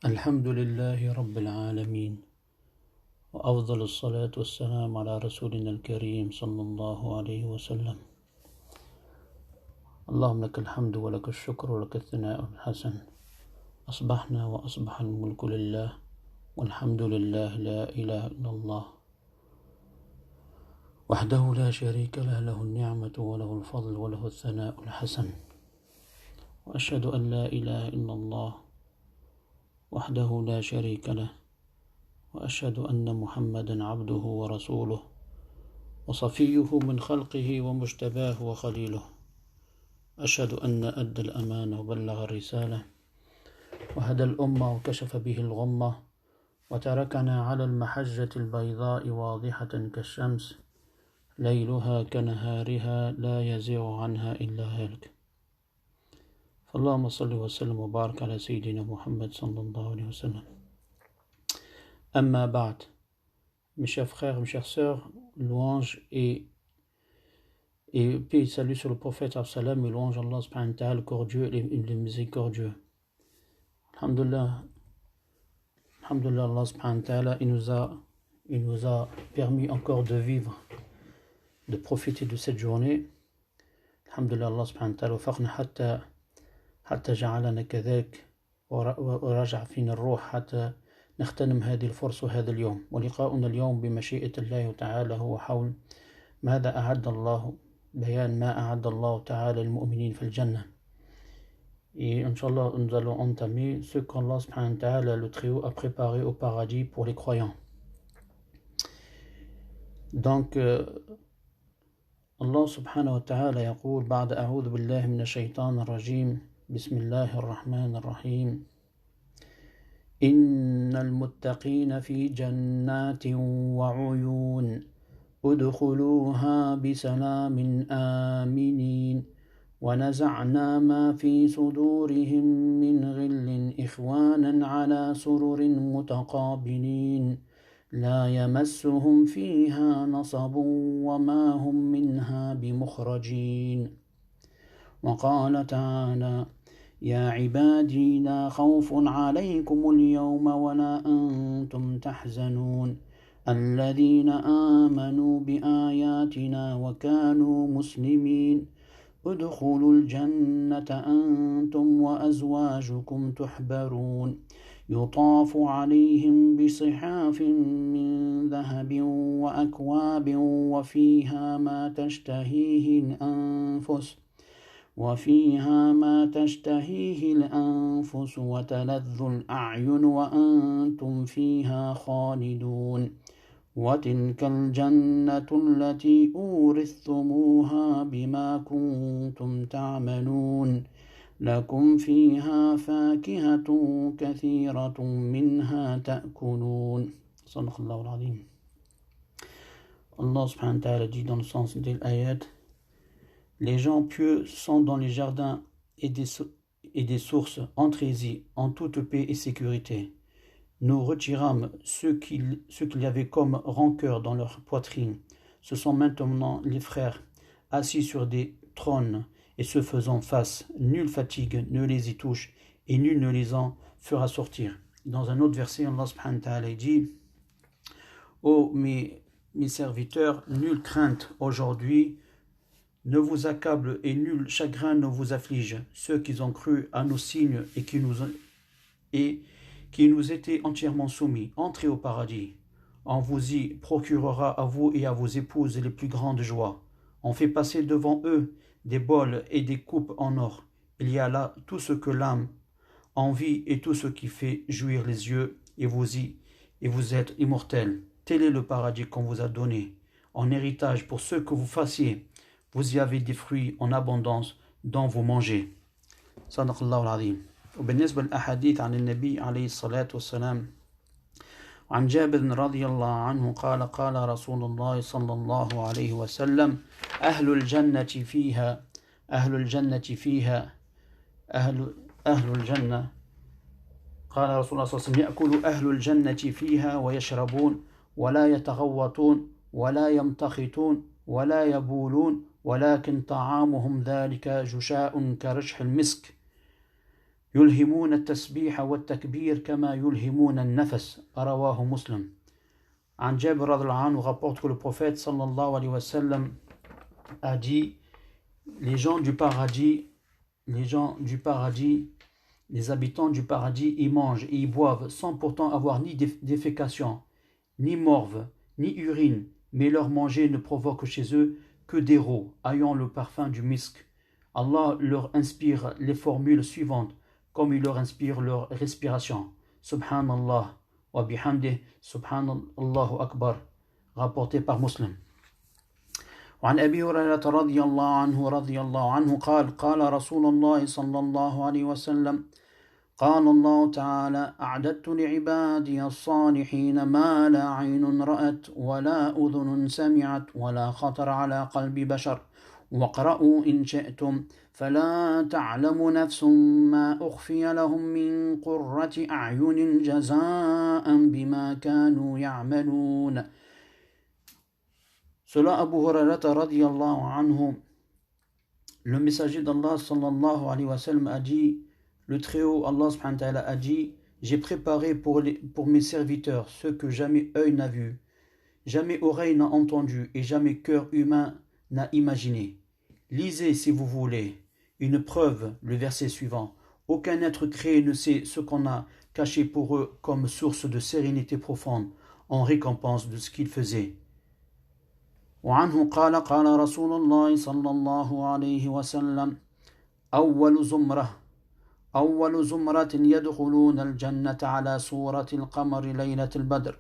الحمد لله رب العالمين، وأفضل الصلاة والسلام على رسولنا الكريم صلى الله عليه وسلم. اللهم لك الحمد ولك الشكر ولك الثناء الحسن. أصبحنا وأصبح الملك لله، والحمد لله، لا إله إلا الله وحده لا شريك له، له النعمة وله الفضل وله الثناء الحسن. وأشهد أن لا إله إلا الله وحده لا شريك له، وأشهد أن محمدا عبده ورسوله وصفيه من خلقه ومجتباه وخليله. أشهد أن أدى الأمانة وبلغ الرسالة وهدى الأمة وكشف به الغمة، وتركنا على المحجة البيضاء واضحة كالشمس، ليلها كنهارها لا يزيغ عنها إلا هالك. فاللهم صل وسلم وبارك على سيدنا محمد صلى الله عليه وسلم. Amma ba'd. Mes chers frères, mes chères sœurs, louange et paix et salut sur le prophète sallam, et louange Allah subhanahu wa ta'ala, le cordieux et le miséricordieux. Alhamdulillah, Allah subhanahu wa ta'ala, il nous a permis encore de vivre, de profiter de cette journée. Alhamdulillah, Allah subhanahu wa ta'ala وفقنا حتى جعلنا كذلك ورجع فينا الروح حتى نغتنم هذه الفرصة وهذا اليوم. ولقاؤنا اليوم بمشيئة الله تعالى هو حول ماذا أعد الله، بيان ما أعد الله تعالى للمؤمنين في الجنة. Et Inch'Allah, nous allons entamer ce qu'Allah subhanahu wa ta'ala, le Très-Haut, a préparé au paradis pour les croyants. Donc, Allah subhanahu wa ta'ala يقول بعد أعوذ بالله من الشيطان الرجيم بسم الله الرحمن الرحيم إن المتقين في جنات وعيون ادخلوها بسلام آمنين ونزعنا ما في صدورهم من غل إخوانا على سرر متقابلين لا يمسهم فيها نصب وما هم منها بمخرجين. وقال تعالى يا عبادي لا خوف عليكم اليوم ولا أنتم تحزنون الذين آمنوا بآياتنا وكانوا مسلمين ادخلوا الجنة أنتم وأزواجكم تحبرون يطاف عليهم بصحاف من ذهب وأكواب وفيها ما تشتهيه الأنفس وتلذ الأعين وأنتم فيها خالدون وتلك الجنة التي أورثتموها بما كنتم تعملون لكم فيها فاكهة كثيرة منها تأكلون. صدق الله العظيم. Allah subhanahu wa ta'ala dit dans le sens de l'ayat: les gens pieux sont dans les jardins et des sources, entrez-y en toute paix et sécurité. Nous retirâmes ce qu'il y avait comme rancœur dans leur poitrine. Ce sont maintenant les frères, assis sur des trônes et se faisant face. Nulle fatigue ne les y touche et nul ne les en fera sortir. Dans un autre verset, Allah subhanahu wa ta'ala dit: ô mes serviteurs, nulle crainte aujourd'hui ne vous accable et nul chagrin ne vous afflige. Ceux qui ont cru à nos signes et qui nous étaient entièrement soumis, entrez au paradis. On vous y procurera à vous et à vos épouses les plus grandes joies. On fait passer devant eux des bols et des coupes en or. Il y a là tout ce que l'âme envie et tout ce qui fait jouir les yeux, et vous êtes immortels. Tel est le paradis qu'on vous a donné en héritage pour ceux que vous fassiez. Vous y avez des fruits en abondance dont vous mangez. صدق الله العظيم. وبالنسبة للأحاديث عن النبي عليه الصلاة والسلام، عن جابر رضي الله عنه قال قال رسول الله صلى الله عليه وسلم أهل الجنة فيها أهل الجنة قال رسول الله صلى الله عليه وسلم يأكل أهل الجنة فيها ويشربون ولا يتغوطون ولا يمتخطون ولا يبولون ولكن طعامهم ذلك جشاء كرشح المسك يلهمون التسبيح والتكبير كما يلهمون النفس رواه مسلم. An Jabir radhiyallahu anhu rapporte que le prophète sallallahu alayhi wa sallam a dit: les gens du paradis, les habitants du paradis, ils mangent et ils boivent sans pourtant avoir ni défécation, ni morve, ni urine, mais leur manger ne provoque chez eux que des rots ayant le parfum du misk. Allah leur inspire les formules suivantes, comme il leur inspire leur respiration. Subhanallah wa bihamdih, Subhanallahu akbar, rapporté par Muslim. وعن أبي هريرة رضي الله عنه قال قال رسول الله صلى الله عليه وسلم قال الله تعالى أعددت لعبادي الصالحين ما لا عين رأت ولا أذن سمعت ولا خطر على قلب بشر واقرأوا إن شئتم فلا تعلم نفس ما أخفي لهم من قرة أعين جزاء بما كانوا يعملون. Selon Abu Hurairata radiyallahu anhu, le messager d'Allah sallallahu alayhi wa sallam a dit, le Très-Haut Allah subhanahu wa ta'ala a dit: j'ai préparé pour mes serviteurs ce que jamais œil n'a vu, jamais oreille n'a entendu et jamais cœur humain n'a imaginé. Lisez si vous voulez. Une preuve, le verset suivant. Aucun être créé ne sait ce qu'on a caché pour eux comme source de sérénité profonde en récompense de ce qu'ils faisaient. وعنه قال قال رسول الله صلى الله عليه وسلم أول زمرة يدخلون الجنة على صورة القمر ليلة البدر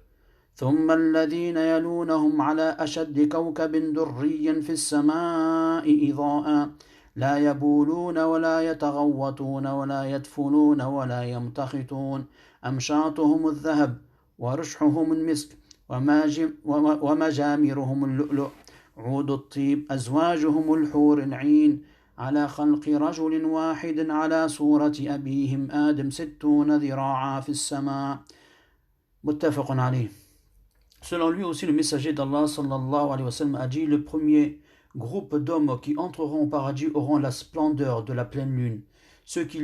ثم الذين يلونهم على أشد كوكب دري في السماء إضاء لا يبولون ولا يتغوطون ولا يدفنون ولا يمتخطون أمشاطهم الذهب ورشحهم المسك ومجامرهم اللؤلؤ عود الطيب أزواجهم الحور العين على خلق رجل واحد على صورة أبيهم آدم 60 ذراعا في السماء متفق عليه. Selon lui aussi, le messager d'Allah sallallahu alayhi wa sallam a dit: le premier groupe d'hommes qui entreront au paradis auront la splendeur de la pleine lune. Ceux qui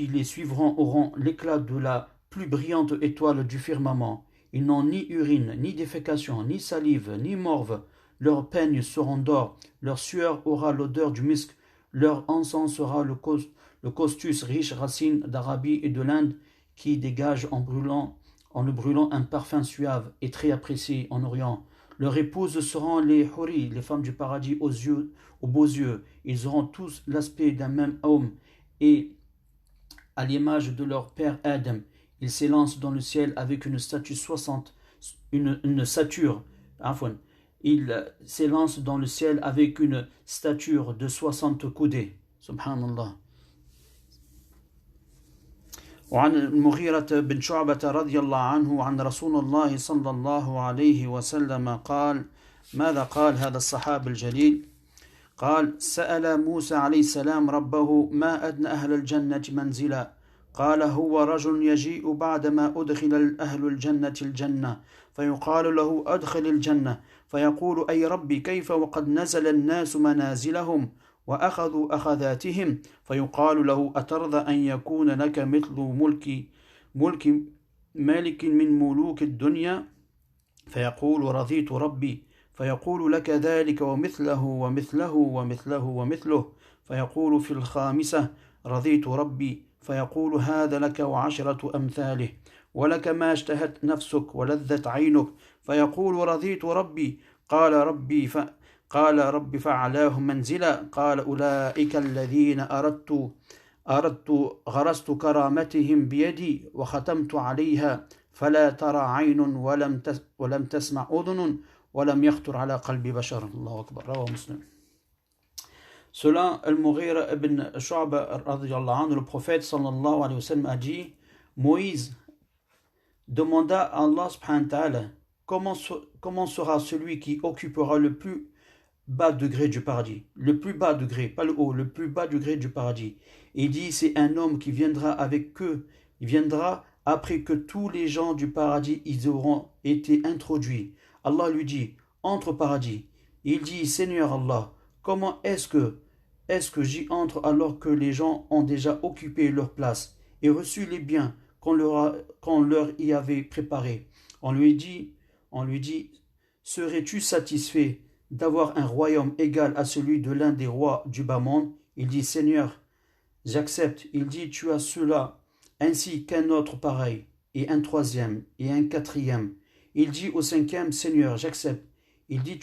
les suivront auront l'éclat de la plus brillante étoile du firmament. Ils n'ont ni urine, ni défécation, ni salive, ni morve. Leurs peignes seront d'or, leur sueur aura l'odeur du misk, leur encens sera le costus riche racine d'Arabie et de l'Inde qui dégage en le brûlant un parfum suave et très apprécié en Orient. Leurs épouses seront les houris, les femmes du paradis aux beaux yeux. Ils auront tous l'aspect d'un même homme et à l'image de leur père Adam. Ils s'élancent dans le ciel avec une stature Il s'élance dans le ciel avec une stature de 60 coudées. Subhanallah. وعن المغيرة بن شعبة رضي الله عنه عن رسول الله صلى الله عليه وسلم قال: ماذا قال هذا الصحابي الجليل؟ قال: سأل موسى عليه السلام ربه ما أدنى أهل الجنة منزلا؟ قال: هو رجل يجيء بعدما أدخل أهل الجنة فيقال له أدخل الجنة فيقول: أي ربي كيف وقد نزل الناس منازلهم وأخذوا أخذاتهم فيقال له: أترضى أن يكون لك مثل ملك مالك من ملوك الدنيا؟ فيقول: رضيت ربي. فيقول: لك ذلك ومثله ومثله ومثله ومثله. فيقول في الخامسة: رضيت ربي. فيقول: هذا لك وعشرة أمثاله ولك ما اشتهت نفسك ولذت عينك. فيقول: رضيت ربي. قال ربي فعلاهم منزلا. قال: أولئك الذين أردت غرست كرامتهم بيدي وختمت عليها فلا ترى عين ولم تسمع أذن ولم يخطر على قلب بشر. الله أكبر. رواه مسلم. Selon Al-Mughira ibn Shu'ba radiyallahu anhu, le prophète sallallahu alayhi wa sallam a dit: Moïse demanda à Allah subhanahu wa ta'ala comment sera celui qui occupera le plus bas degré du paradis. Le plus bas degré, pas le haut, le plus bas degré du paradis. Et il dit: c'est un homme qui viendra avec eux. Il viendra après que tous les gens du paradis ils auront été introduits. Allah lui dit: entre au paradis. Il dit: Seigneur Allah, comment est-ce que est-ce que j'y entre alors que les gens ont déjà occupé leur place et reçu les biens qu'on leur y avait préparés? On lui dit, serais-tu satisfait d'avoir un royaume égal à celui de l'un des rois du bas monde? Il dit, Seigneur, j'accepte. Il dit, tu as cela, ainsi qu'un autre pareil, et un troisième, et un quatrième. Il dit au cinquième, Seigneur, j'accepte. Il dit,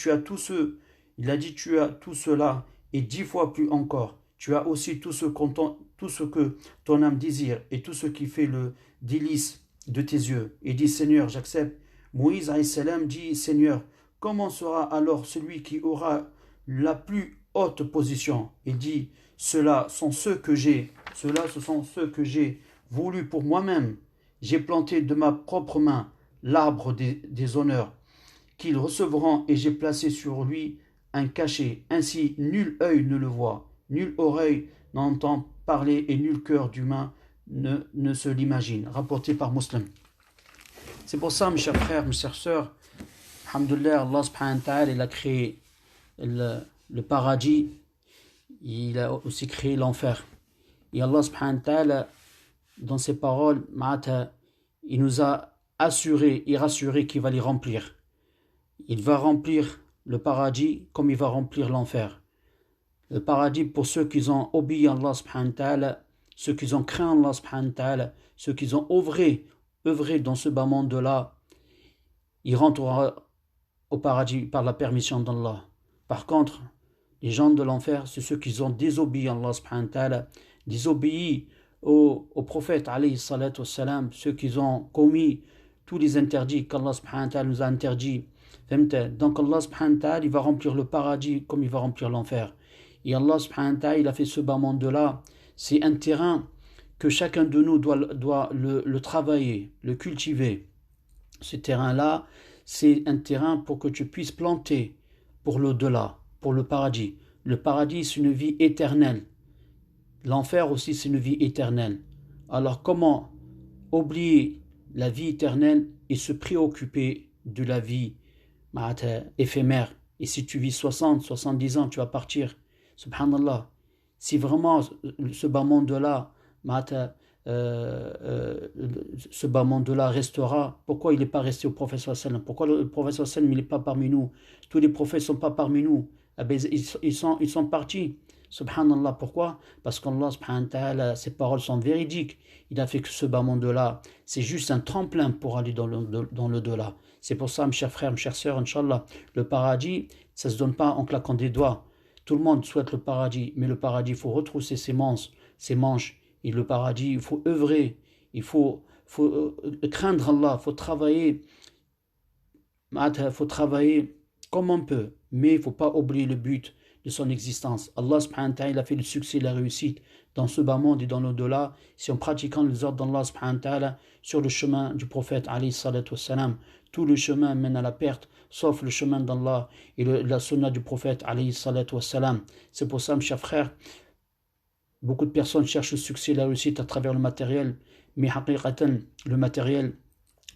il a dit, tu as tout cela, et 10 fois plus encore. Tu as aussi tout ce que ton âme désire, et tout ce qui fait le délice de tes yeux. Il dit, Seigneur, j'accepte. Moïse alayhi salam dit, Seigneur, comment sera alors celui qui aura la plus haute position? Il dit, ceux-là ce sont ceux que j'ai voulu pour moi-même. J'ai planté de ma propre main l'arbre des honneurs qu'ils recevront, et j'ai placé sur lui un cachet. Ainsi, nul œil ne le voit, nulle oreille n'entend parler, et nul cœur d'humain ne se l'imagine. Rapporté par Muslim. C'est pour ça, mes chers frères, mes chères sœurs, alhamdoulilah, Allah subhanahu wa ta'ala, il a créé le paradis, il a aussi créé l'enfer. Et Allah subhanahu wa ta'ala, dans ses paroles, il nous a assuré et rassuré qu'il va les remplir. Il va remplir le paradis comme il va remplir l'enfer. Le paradis pour ceux qui ont obéi à Allah subhanahu wa ta'ala, ceux qui ont craint Allah subhanahu wa ta'ala, ceux qui ont œuvré dans ce bas monde-là, ils rentreront au paradis par la permission d'Allah. Par contre, les gens de l'enfer, c'est ceux qui ont désobéi à Allah subhanahu wa ta'ala, désobéi au prophète alayhi salatu wassalam, ceux qui ont commis tous les interdits qu'Allah subhanahu wa ta'ala nous a interdits. Donc Allah subhanahu wa ta'ala, il va remplir le paradis comme il va remplir l'enfer. Et Allah subhanahu wa ta'ala, il a fait ce bas monde-là, c'est un terrain que chacun de nous doit le travailler, le cultiver. Ce terrain-là, c'est un terrain pour que tu puisses planter pour l'au-delà, pour le paradis. Le paradis, c'est une vie éternelle. L'enfer aussi, c'est une vie éternelle. Alors comment oublier la vie éternelle et se préoccuper de la vie éphémère? Et si tu vis 60, 70 ans, tu vas partir. Subhanallah. Si vraiment ce bas monde-là, ce bas monde-là restera, pourquoi il n'est pas resté au prophète sallallahu alayhi wa sallam? Pourquoi le prophète sallallahu alayhi wa sallam, il n'est pas parmi nous? Tous les prophètes ne sont pas parmi nous. Ils sont partis. Subhanallah, pourquoi? Parce qu'Allah subhanahu wa ta'ala, ses paroles sont véridiques. Il a fait que ce bas monde-là, c'est juste un tremplin pour aller dans le delà. C'est pour ça, mes chers frères, mes chères sœurs, Inch'Allah, le paradis, ça ne se donne pas en claquant des doigts. Tout le monde souhaite le paradis, mais le paradis, il faut retrousser ses manches. Et le paradis, il faut œuvrer, il faut craindre Allah, il faut travailler comme on peut, mais il ne faut pas oublier le but de son existence. Allah subhanahu wa ta'ala, il a fait le succès et la réussite dans ce bas monde et dans l'au-delà, si en pratiquant les ordres d'Allah subhanahu wa ta'ala sur le chemin du prophète alayhi salatu wassalam. Tout le chemin mène à la perte, sauf le chemin d'Allah et la sunna du prophète alayhi salatu wassalam. C'est pour ça, mes chers frères, beaucoup de personnes cherchent le succès et la réussite à travers le matériel, mais haqiqatan, le matériel,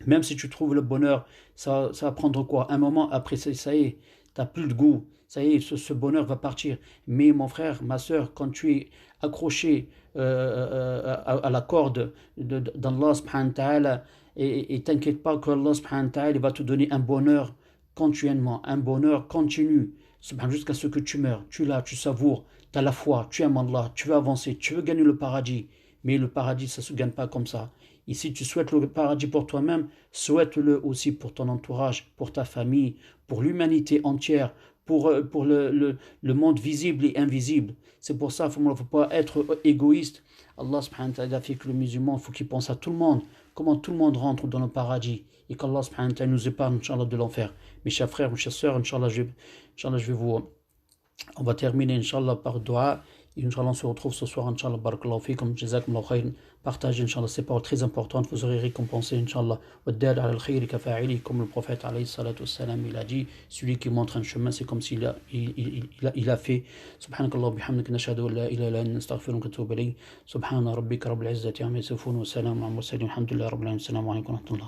même si tu trouves le bonheur, ça va prendre quoi? Un moment, après ça y est, tu n'as plus de goût. Ça y est, ce bonheur va partir. Mais mon frère, ma soeur, quand tu es accroché à la corde d'Allah subhanahu wa ta'ala, et t'inquiète pas que Allah subhanahu wa ta'ala va te donner un bonheur continuellement, un bonheur continu, jusqu'à ce que tu meurs. Tu l'as, tu savoures, tu as la foi, tu aimes Allah, tu veux avancer, tu veux gagner le paradis. Mais le paradis, ça ne se gagne pas comme ça. Et si tu souhaites le paradis pour toi-même, souhaite-le aussi pour ton entourage, pour ta famille, pour l'humanité entière, pour le monde visible et invisible. C'est pour ça qu'il ne faut pas être égoïste. Allah subhanahu wa ta'ala a fait que le musulman, il faut qu'il pense à tout le monde. Comment tout le monde rentre dans le paradis. Et qu'Allah subhanahu wa ta'ala nous épargne, Inch'Allah, de l'enfer. Mes chers frères, mes chères sœurs, Inch'Allah, on va terminer, Inch'Allah, par dua. Et Inch'Allah, on se retrouve ce soir, Inch'Allah, barakallahu fikum, jazakumullahu khayran. Partagez, Inch'Allah, ces paroles très importantes, vous aurez récompensé, Inch'Allah. Waddal ala al-khayri kafa'ili, comme le prophète, alayhi salatu wassalam, il a dit, celui qui montre un chemin, c'est comme s'il a fait. Subhanakallah, bihamdik, nashhadu an la ilaha illa anta, nastaghfiruka wa natubu ilayk. Subhana rabbika rabbil izzati amma yasifun, wa salamun ala al-mursalin, alhamdulillahi rabbil alamin, assalamu alaykum wa rahmatullah.